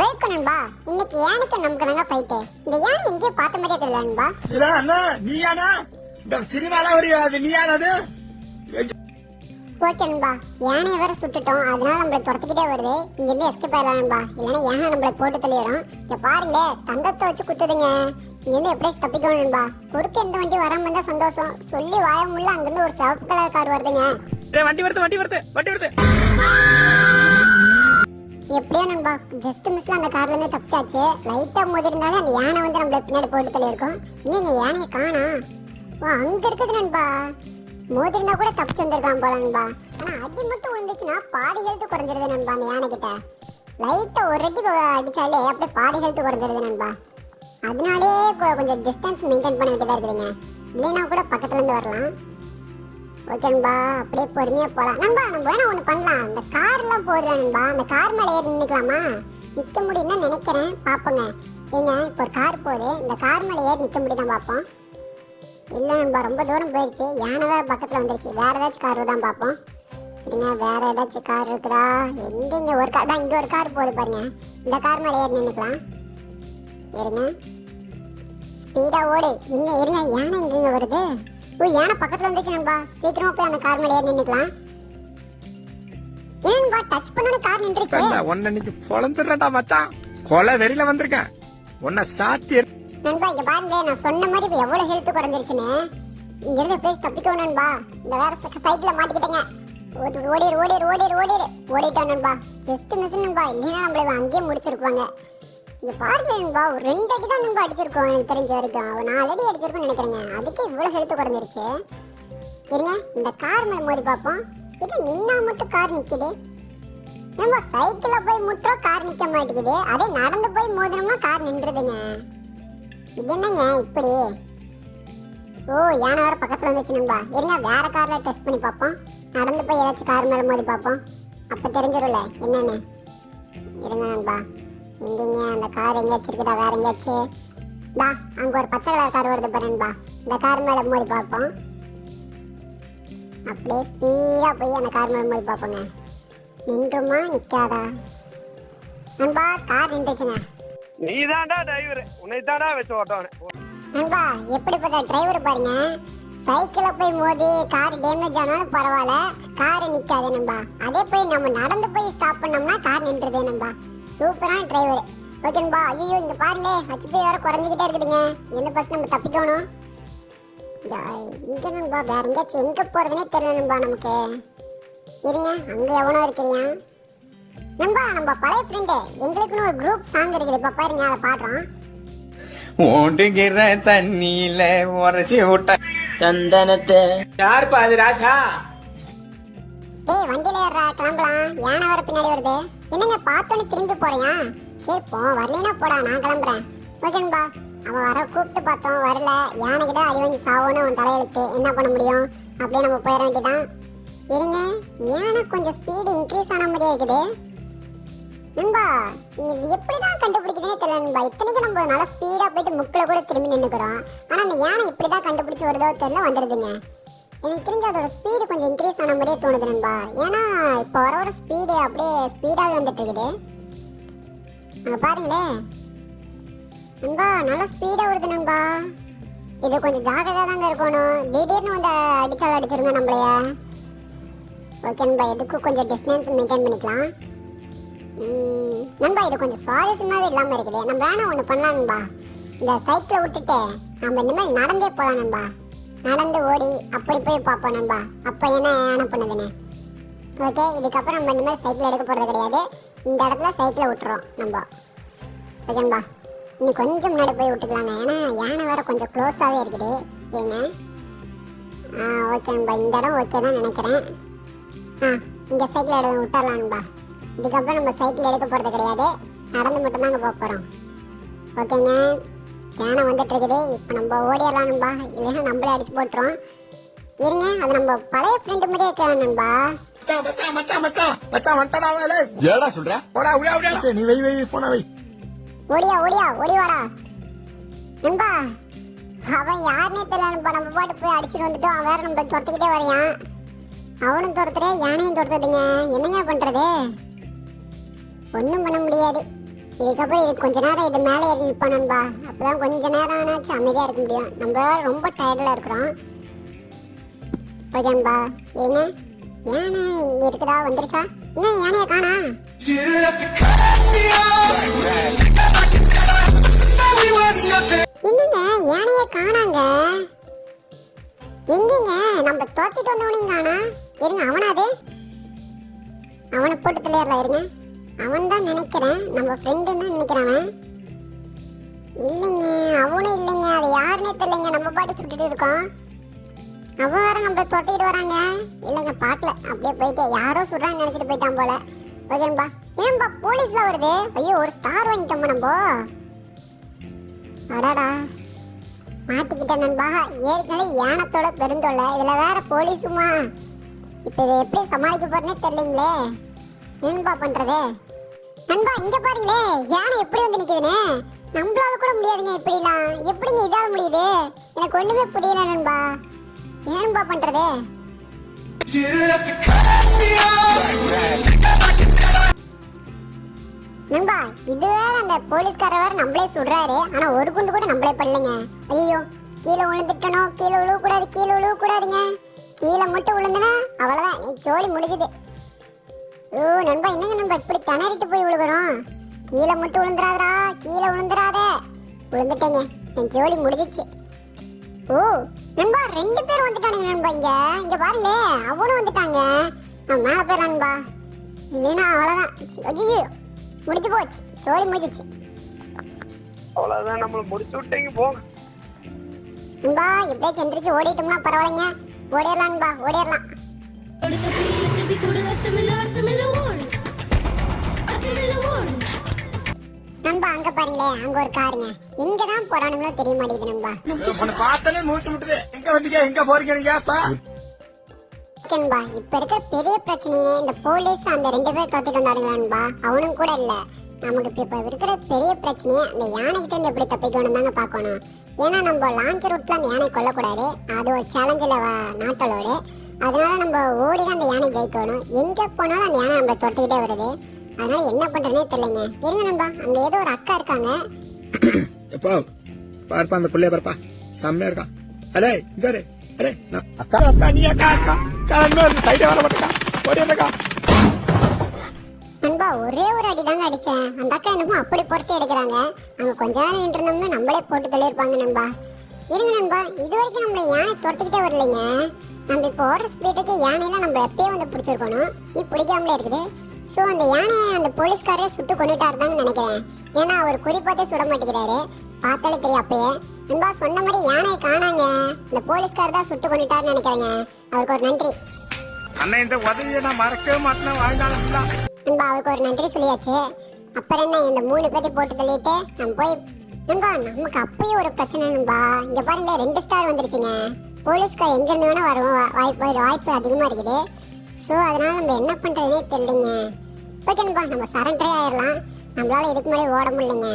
Welcome நண்பா. இன்னைக்கு யானைக்கு நமக்கு தாங்க ஃபைட். இந்த யானை எங்கேயோ பார்த்த மாதிரியே தெரியல நண்பா. இல்ல அண்ணா நீ யானா இந்த சினிமால ஒரு அது நீ யானது. ஓகே நண்பா, யானையை வேற சுட்டுட்டோம், அதனால நம்மளை துரத்திக்கிட்டே வருது. இங்க இருந்து எஸ்கேப் ஆயிடலாம் நண்பா, இல்லைன்னா யானை நம்மளை போட்டு தள்ளிடும். இங்க பாருங்களே, தந்தத்தை வச்சு குத்துதுங்க. இங்க இருந்து எப்படியே தப்பிக்கணும் நண்பா. குறுக்க எந்த வண்டி வராம இருந்தா சந்தோஷம். சொல்லி வாய முள்ள அங்கிருந்து ஒரு சிவப்பு கலர் கார் வருதுங்க. வண்டி வருது. எப்படியோ நண்பா, ஜஸ்ட் மிஸ்ல அந்த கார்ல இருந்து தப்பிச்சாச்சு. லைட்டா மோதி இருந்தாலும் அந்த யானை வந்து நம்மள பின்னாடி போட்டு தள்ளி இருக்கும். இன்னும் யானையை காணா. அங்க இருக்குது நண்பா. மோதி இருந்தா கூட தப்பிச்சு வந்திருக்கான் போல நண்பா. ஆனா அடி மட்டும் விழுந்துச்சுன்னா பாதி ஹெல்த் குறைஞ்சிருது நண்பா. அந்த யானை கிட்ட லைட்டா ஒரு அடி அடிச்சாலே அப்படியே பாதி ஹெல்த் குறைஞ்சிருது நண்பா. அதனாலே கொஞ்சம் டிஸ்டன்ஸ் மெயின்டைன் பண்ண வேண்டியதா இருக்குதுங்க. இல்லைன்னா கூட பக்கத்துல இருந்து வரலாம். ஓகே நண்பா, அப்படியே பொறுமையா போலாம் நண்பா. நம்ம வேணா ஒண்ணு பண்ணலாம். இந்த கார் எல்லாம் போகுதுல நண்பா, அந்த கார் மேல ஏறி நிக்கலாமா? நிக்க முடியும்னு நினைக்கிறேன், பாப்போங்க. ஏங்க இப்போ ஒரு கார் போகுது, இந்த கார் மேல ஏறி நிக்க முடியுதான் பாப்போம். இல்ல நண்பா, ரொம்ப தூரம் போயிடுச்சு. யானை வேற பக்கத்துல வந்துருச்சு. வேற ஏதாச்சும் கார் தான் பாப்போம். இருங்க, வேற ஏதாச்சும் கார் இருக்குதா? எங்க ஒரு கார் தான், இங்க ஒரு கார் போகுது பாருங்க. இந்த கார் மேல ஏறி நின்னுக்கலாம். இருங்க, ஸ்பீடா ஓடு. இருங்க, யானை எங்க வருது? யானை பக்கத்துல வந்துச்சு நண்பா. சீக்கிரமா போய் அந்த கார் மேல ஏறி நின்னுக்கலாம். ஏன்பா டச் பண்ணன கார் நின்றுச்சு? ஒன்ன நீ பொளந்துறடா மச்சான். கொலை வெறில வந்திருக்கேன். ஒன்ன சாத்தி நண்பா, இங்க பாருங்க, நான் சொன்ன மாதிரி இப்ப எவ்வளவு ஹெல்த் குறைஞ்சிருச்சுன்னு. இங்க இருந்து பேசி தப்பிக்கணும் நண்பா. இந்த வேற சைக்கிள்ல மாட்டிக்கிட்டேங்க. ஓடிட்டோம் நண்பா. ஜஸ்ட் மிஸ் நண்பா, இல்லைன்னா நம்மள அங்கேயே முடிச்சிருப்பாங்க. இங்க பாருங்க நண்பா, ஒரு 2 அடி தான் நண்பா அடிச்சிருக்கோம். எனக்கு தெரிஞ்ச வரைக்கும் ஒரு 4 அடி அடிச்சிருக்கோம்னு நினைக்கிறேங்க. அதுக்கே இவ்வளவு ஹெல்த் குறைஞ்சிருச்சு. இருங்க, இந்த கார் மேல மோதி பார்ப்போம். இது நின்னா மட்டும் கார் நிக்குது. நம்ம சைக்கிள்ல போய் முற்றோம், கார் நிக்க மாட்டேங்குது. அதே நடந்து போய் மோதினோம்னா கார் நின்றுதுங்க. இது என்னங்க இப்படி? யானை வேற பக்கத்துல வந்துச்சு நண்பா. இருங்க, வேற கார்ல டெஸ்ட் பண்ணி பார்ப்போம். நடந்து போய் ஏதாச்சும் கார் மேல மோதி பார்ப்போம். அப்ப தெரிஞ்சிடும்ல என்னன்னு. இருங்க நண்பா, எங்கெங்க அந்த கார் எங்கேயாச்சும் இருக்குதா? வேற எங்கேயாச்சும் அங்க ஒரு பச்சை கலர் கார் வருது பாருன்பா. இந்த கார் மேல மோதி பார்ப்போம். அப்படியே ஸ்பீடா போய் அந்த கார் மேல மோதி பார்ப்போங்க. நின்றுமா நிக்காதா? நண்பா, கார் நின்றுச்சுங்க. நீதான்டா டிரைவர், உன்னை தான்டா வச்சு ஓட்டவனே. நண்பா, எப்படிப்பட்ட டிரைவர் பாருங்க. சைக்கிள போய் மோதி கார் டேமேஜ் ஆனாலும் பரவாயில்ல, கார் நிக்காது நண்பா. அதே போய் நம்ம நடந்து போய் ஸ்டாப் பண்ணோம்னா கார் நின்றுது நண்பா. சூப்பரான டிரைவர். ஓகே நண்பா. ஐயோ, இங்க பாருங்களே, ஹெச்பி வேற குறைஞ்சிக்கிட்டே இருக்குதுங்க. என்ன பஸ் நம்ம தப்பிக்கணும். இங்க நண்பா, வேற எங்கேயாச்சும் எங்க போறதுன்னே தெரியல நண்பா நமக்கு. இருங்க, அங்க எவனோ இருக்கிறியா நண்பா? நம்ம பழைய ஃப்ரெண்டு, எங்களுக்குன்னு ஒரு குரூப் சாங் இருக்குது. இப்ப பாருங்க, அதை பாடுறோம். ஓடுகிற தண்ணியில உரைச்சி விட்ட சந்தனத்தை. யார் பாது ராசா? வண்டியில ஏறா, கிளம்பலாம். யானை வர பின்னாடி வருது. என்னங்க பார்த்தோன்னு திரும்பி போறியா? சரி போ, வரலனா போடா, நான் கிளம்புறேன். ஓகேன்பா. அவன் வர கூப்பிட்டு பார்த்தோம், வரல. யானை கிட்ட அடி வாங்கி சாவோன்னு அவன் தலையெழுத்து. என்ன பண்ண முடியும்? அப்படியே நம்ம போயிட வேண்டியதான். இருங்க, யானை கொஞ்சம் ஸ்பீடு இன்க்ரீஸ் ஆன மாதிரியே இருக்குது நண்பா. இது எப்படிதான் கண்டுபிடிக்குதுன்னே தெரியல நண்பா. இத்தனைக்கு நம்ம நல்லா ஸ்பீடா போயிட்டு முக்கில கூட திரும்பி நின்றுக்கிறோம். ஆனா அந்த யானை இப்படிதான் கண்டுபிடிச்சு வருதோ தெரியல, வந்துடுதுங்க. எனக்கு தெரிஞ்ச அதோட ஸ்பீடு கொஞ்சம் இன்க்ரீஸ் ஆன மாதிரியே தோணுது நண்பா. ஏன்னா இப்போ வர ஸ்பீடு அப்படியே ஸ்பீடாகவே வந்துட்டு இருக்குது. அங்கே பாருங்களே நண்பா, நல்லா ஸ்பீடாக வருது நண்பா. இது கொஞ்சம் ஜாகிரதையாக தாங்க இருக்கணும். திடீர்னு வந்து அடிச்சாலும் அடிச்சிருங்க நம்மளைய. ஓகே நண்பா, எதுக்கும் கொஞ்சம் டிஸ்டன்ஸ் மெயின்டைன் பண்ணிக்கலாம் நண்பா. இது கொஞ்சம் சுவாரஸ்யமாகவே இல்லாமல் இருக்குது. நம்ம வேணா ஒன்று பண்ணலாம் நண்பா. இந்த சைக்கிளை விட்டுட்டு நம்ம இந்த மாதிரி நடந்தே போகலாம் நண்பா. நடந்து ஓடி அப்படி போய் பார்ப்போம் நண்பா. அப்போ என்ன பண்ணுதுன்னு. ஓகே, இதுக்கப்புறம் நம்ம இந்த மாதிரி சைக்கிள் எடுக்க போகிறது கிடையாது. இந்த இடத்துல சைக்கிளை விட்டுறோம் நம்ம. ஓகேன்பா, இன்னும் கொஞ்சம் முன்னாடி போய் விட்டுக்கலாங்க. ஏன்னா யானை வேற கொஞ்சம் க்ளோஸாகவே இருக்குது. ஏங்க ஓகே நண்பா, இந்த இடம் ஓகே தான் நினைக்கிறேன். இங்கே சைக்கிள் எடுக்க விட்டுறலாம் நண்பா. இதுக்கப்புறம் நம்ம சைக்கிள் எடுக்க போகிறது கிடையாது, நடந்து மட்டும்தாங்க போக போகிறோம். ஓகேங்க, யானை வந்துட்டு இருக்குது. இப்போ நம்ம ஓடிடலாம் நண்பா, இல்லைன்னா நம்மளே அடிச்சு போட்டுரும். இருங்க, அது நம்ம பழைய ஃப்ரெண்டு மாதிரியே இருக்கிறான் நண்பா. ஏடா சொல்ற? நீ வை போன வை. ஓடி வாடா நண்பா. அவன் யாருன்னே தெரியல நண்பா. நம்ம பாட்டு போய் அடிச்சுட்டு வந்துட்டோம். அவன் வேற நம்மள துரத்துக்கிட்டே வரையான். அவனும் துரத்துறே, யானையும் துரத்துதுங்க. என்னங்க பண்றது? ஒன்றும் பண்ண முடியாது. இதுக்கப்புறம் இது கொஞ்ச நேரம் இது மேலே ஏறி நிற்போம் நண்பா. அப்பதான் கொஞ்ச நேரம் ஆனாச்சும் அமைதியா இருக்க முடியும். நம்ம ரொம்ப டயர்டில் இருக்கிறோம். ஓகே நண்பா. ஏங்க யானை இங்க இருக்குதா? வந்துருச்சா? இன்னும் யானையை காணா? என்னங்க யானையை காணாங்க? எங்கங்க நம்ம தோத்திட்டு வந்தவனையும் காணா? இருங்க, அவனாது? அவனை போட்டு தள்ளிடலாம். இருங்க, அவன் தான் நினைக்கிறேன். நம்ம ஃப்ரெண்டு தான் நினைக்கிறான். இல்லைங்க, அவனும் இல்லைங்க. அது யாருன்னே தெரியலைங்க. நம்ம பாட்டு சுட்டுட்டு இருக்கோம். அவன் வேற நம்ம தொட்டிக்கிட்டு வராங்க. இல்லைங்க, பார்க்கல. அப்படியே போயிட்டு யாரோ சுடுறான்னு நினைச்சிட்டு போயிட்டான் போல. ஓகேன்பா. ஏன்பா போலீஸ்ல வருது? ஐயோ, ஒரு ஸ்டார் வாங்கிட்டோமா நம்ம? அடாடா, மாட்டிக்கிட்டேன் நண்பா. ஏற்கனவே யானத்தோட பெருந்தொல்லை, இதுல வேற போலீஸுமா. இப்போ இதை எப்படி சமாளிக்க போறேன்னே தெரியலீங்களே. என்னப்பா பண்றது? நண்பா இங்க பாருங்களே, யானை எப்படி வந்து நிக்குதுன்னு. நம்மளால கூட முடியாதுங்க இப்படிலாம். எப்படிங்க இதால முடியுது? எனக்கு ஒண்ணுமே புரியல நண்பா. என்னப்பா பண்றது? நண்பா இது வேற, அந்த போலீஸ்காரர் வேற நம்மளே சுடுறாரு. ஆனா ஒரு குண்டு கூட நம்மளே பண்ணலைங்க. ஐயோ, கீழே விழுந்துட்டணும். கீழே விழுவக்கூடாது, கீழே விழுவக்கூடாதுங்க. கீழே மட்டும் விழுந்துனா அவ்வளவுதான், என் ஜோலி முடிஞ்சுது. ஓ நண்பா, என்னங்க நண்பா இப்படி திணறிட்டு போய் விழுகிறோம்? கீழே மட்டும் விழுந்துடாதா, கீழே விழுந்துடாத. விழுந்துட்டேங்க, என் ஜோலி முடிஞ்சிச்சு. ஓ நண்பா, 2 பேர் வந்துட்டானுங்க நண்பா. இங்க பாருங்களே, அவனும் வந்துட்டாங்க. நான் மேலே போயிடலாம் நண்பா, இல்லைன்னா அவ்வளோதான். ஐயோ, முடிஞ்சு போச்சு, ஜோலி முடிஞ்சிச்சு. அவ்வளவுதான், நம்மள முடிச்சு விட்டீங்க போங்க நண்பா. எப்படியே செந்திரிச்சு ஓடிட்டோம்னா பரவாயில்லைங்க. ஓடிடலாம் நண்பா, ஓடிடலாம். நண்பா அங்க பாருங்களே, அங்க ஒரு காருங்க. எங்கதான் போறானுங்களோ தெரிய மாட்டேங்குது நண்பா. உன்னை பார்த்தாலே மூச்சு முட்டுது. எங்க வந்தீங்க, எங்க போறீங்க நீங்க? நண்பா இப்ப இருக்கிற பெரிய பிரச்சனையே இந்த போலீஸ் அந்த 2 பேர் தோத்திட்டு வந்தாருங்க நண்பா. அவனும் கூட இல்ல. நமக்கு இப்ப இருக்கிற பெரிய பிரச்சனையே அந்த யானை கிட்ட இருந்து எப்படி தப்பிக்கணும் தாங்க பாக்கணும். ஏன்னா நம்ம லான்ச் ரூட்ல அந்த யானை கொல்லக்கூடாது. அது ஒரு சேலஞ்சில் நாட்டலோடு. அதனால நம்ம ஓடி தான் அந்த யானை ஜெயிக்கணும். எங்க போனாலும் அந்த யானை நம்ம தொட்டிக்கிட்டே வருது. அதனால என்ன பண்றதுனே தெரியலங்க. இருங்க நண்பா, அங்க ஏதோ ஒரு அக்கா இருக்காங்க. எப்போ பார்ப்பா, அந்த பிள்ளைய பார்ப்பா, செம்மையா இருக்கான். அடே இங்க அடே, அக்கா நீ அக்கா சைடே வர மாட்டேக்கா, ஓடியாக்கா. நண்பா ஒரே ஒரு அடி தாங்க அடிச்சேன். அந்த அக்கா என்னமோ அப்படி பொறுத்து எடுக்கிறாங்க. அங்க கொஞ்ச நேரம் நின்று இருந்தோம்னா நம்மளே போட்டு தள்ளியிருப்பாங்க நண்பா. இருங்க நண்பா, இது வரைக்கும் நம்மள யானை தொட்டிக்கிட்டே வரலைங்க. நம்ம இப்போ ஓடுற ஸ்பீடுக்கு யானையெல்லாம் நம்ம எப்பயே வந்து பிடிச்சிருக்கணும். நீ பிடிக்காமலே இருக்குது. ஸோ அந்த யானையை அந்த போலீஸ்காரே சுட்டு கொண்டுட்டாருதான்னு நினைக்கிறேன். ஏன்னா அவர் குறிப்பாத்தே சுட மாட்டேங்கிறாரு. பார்த்தாலே தெரியும் அப்பயே. நண்பா சொன்ன மாதிரி யானையை காணாங்க. இந்த போலீஸ்கார் தான் சுட்டு கொண்டுட்டாருன்னு நினைக்கிறேங்க. அவருக்கு ஒரு நன்றி. அண்ணன் இந்த உதவியை நான் மறக்கவே மாட்டேன் வாழ்ந்தாலும். நண்பா அவருக்கு ஒரு நன்றி சொல்லியாச்சு. அப்புறம் என்ன, இந்த 3 பேர்த்தை போட்டு தள்ளிட்டு நம்ம போய் நண்பா, நமக்கு அப்பயும் ஒரு பிரச்சனை நண்பா. இங்க பாருங்களேன், 2 ஸ்டார் வந்துருச்சுங்க. போலீஸ்கார் எங்க இருந்து வேணா வரும் வாய்ப்பு அதிகமா இருக்குது. ஸோ அதனால நம்ம என்ன பண்றதுனே தெரியலைங்க. ஓகே நண்பா, நம்ம சரண்டரே ஆயிடலாம். நம்மளால இதுக்கு மேலே ஓட முடியலைங்க.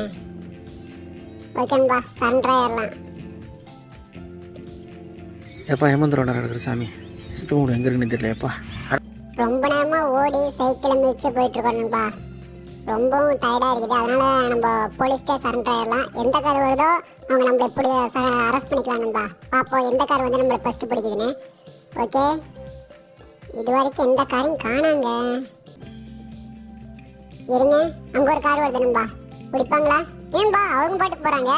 ஓகே நண்பா, சரண்டரே ஆயிடலாம். எப்பா ஹேமந்தரோட நடக்கிற சாமி சுத்தம் எங்க இருக்குன்னு தெரியலையப்பா. ரொம்ப நேரமா ஓடி சைக்கிளை மிதிச்சு போயிட்டு இருக்கோம் நண்பா. ரொம்பவும் டயர்டா இருக்குது. அதனால நம்ம போலீஸ்க்கே சரண்டர் ஆயிடலாம். எந்த கார் வருதோ அவங்க நம்மளை எப்படி அரெஸ்ட் பண்ணிக்கலாம் நண்பா. பார்ப்போம் எந்த கார் வந்து நம்மளை ஃபர்ஸ்ட் பிடிக்குதுன்னு. ஓகே, இது வரைக்கும் எந்த காரையும் காணாங்க. இருங்க, அங்க ஒரு கார் வருது நண்பா. பிடிப்பாங்களா? ஏன்பா அவங்க பாட்டுக்கு போறாங்க?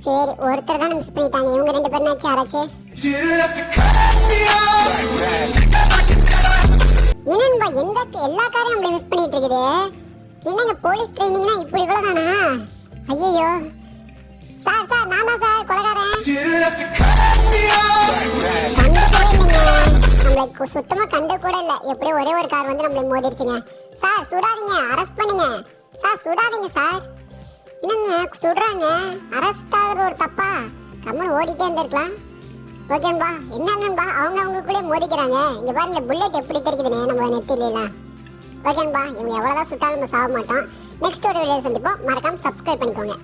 சரி, ஒருத்தர் தான் மிஸ் பண்ணிட்டாங்க. இவங்க 2 பேர்னாச்சும் யாராச்சு. என்னன்பா எல்லா காரையும் நம்மள மிஸ் பண்ணிட்டு இருக்குது. என்னங்க போலீஸ் ட்ரைனிங்னா இப்படி கூட தானா? ஐயோ சார் நான் தான் சார் கொலைகாரன். நம்மளை சுத்தமா கண்டு கூட இல்ல. எப்படியும் ஒரே ஒரு கார் வந்து நம்மளை மோதிருச்சுங்க. சார் சுடாதீங்க, அரெஸ்ட் பண்ணுங்க. சார் சுடாதீங்க சார். என்னங்க சுடுறாங்க? அரெஸ்ட் ஆகுறது ஒரு தப்பா? கம்மன் ஓடிட்டே இருந்திருக்கலாம். ஓகேன்பா, என்னன்பா அவங்களுக்குள்ளே மோதிக்கிறாங்க. இங்க பாருங்க புல்லட் எப்படி தெரிக்குதுன்னு நம்ம நெத்திலாம். ஓகேன்பா, இவங்க எவ்வளவுதான் சுட்டாலும் நம்ம சாக மாட்டோம். நெக்ஸ்ட் ஒரு வீடியோ சந்திப்போம். மறக்காம சப்ஸ்கிரைப் பண்ணிக்கோங்க.